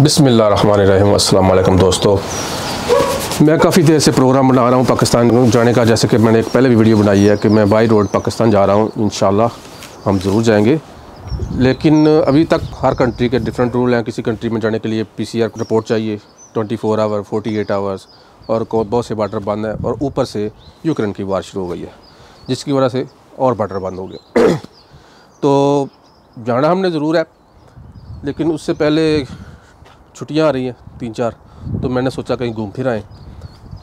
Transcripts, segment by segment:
बिस्मिल्लाहिर्रहमानिर्रहीम। अस्सलाम वालेकुम दोस्तों, मैं काफ़ी देर से प्रोग्राम बना रहा हूँ पाकिस्तान जाने का। जैसे कि मैंने एक पहले भी वीडियो बनाई है कि मैं बाई रोड पाकिस्तान जा रहा हूँ। इंशाल्लाह हम ज़रूर जाएंगे, लेकिन अभी तक हर कंट्री के डिफरेंट रूल हैं। किसी कंट्री में जाने के लिए PCR रिपोर्ट चाहिए 24 आवर 48 आवर्स, और बहुत से बार्डर बंद है। और ऊपर से यूक्रेन की वार शुरू हो गई है, जिसकी वजह से और बार्डर बंद हो गए। तो जाना हमने ज़रूर है, लेकिन उससे पहले छुट्टियां आ रही हैं 3-4, तो मैंने सोचा कहीं घूम फिर आएँ।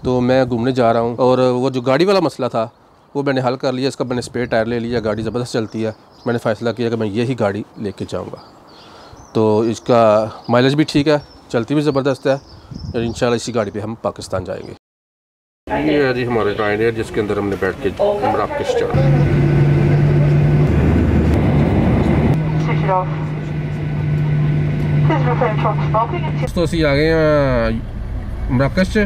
तो मैं घूमने जा रहा हूं, और वो जो गाड़ी वाला मसला था वो मैंने हल कर लिया। इसका मैंने स्पेयर टायर ले लिया, गाड़ी ज़बरदस्त चलती है। मैंने फ़ैसला किया कि मैं यही गाड़ी लेके जाऊंगा। तो इसका माइलेज भी ठीक है, चलती भी ज़बरदस्त है, और इंशाल्लाह इसी गाड़ी पे हम पाकिस्तान जाएंगे। ये है जी हमारे राइडर, जिसके अंदर हमने बैठ के मराकश जाना। तो ਅਸੀਂ आ गए हैं मराकश से।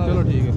चलो ठीक है।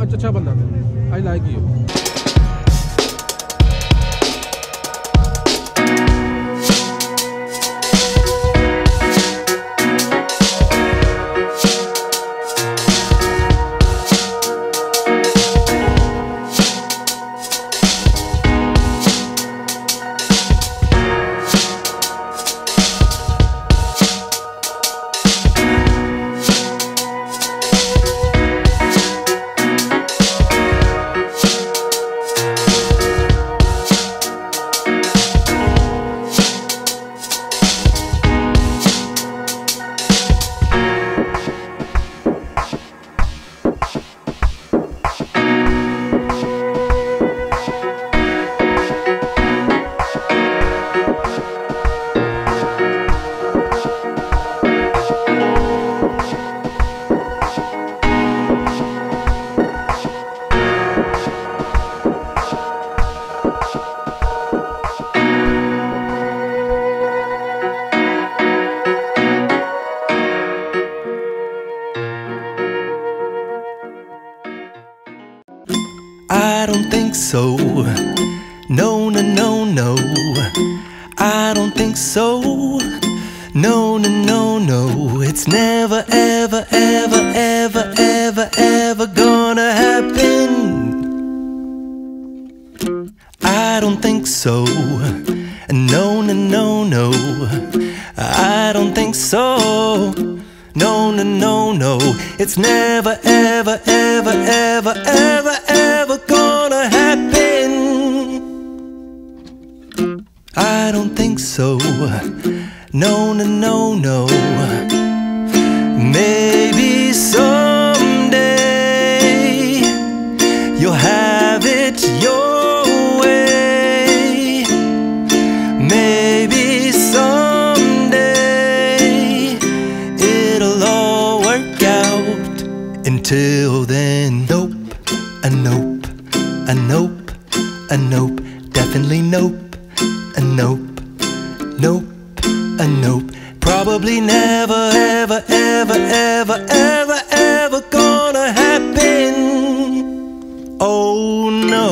अच्छा बंदा I like you. I don't think so. No, no, no, no. I don't think so. No, no, no, no. It's never, ever, ever, ever, ever, ever gonna happen. I don't think so. No, no, no, no. I don't think so. No, no, no, no. It's never, ever, ever, ever, ever, ever gonna happen. I don't think so. No, no, no, no. Maybe someday you'll have it your way. Maybe someday it'll all work out. Until then, nope, a nope, a nope, a nope, definitely nope, a nope, nope, a nope. Probably never, ever, ever, ever, ever, ever gonna happen. Oh no.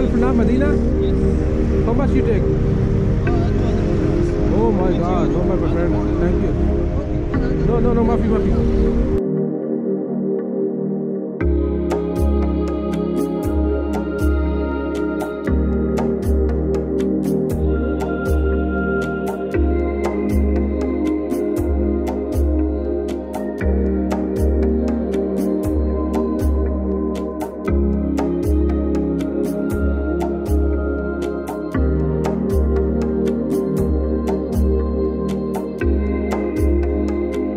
el-Fnaa, Medina? How much you take? Oh my God, oh my friend, thank you. No, maafi.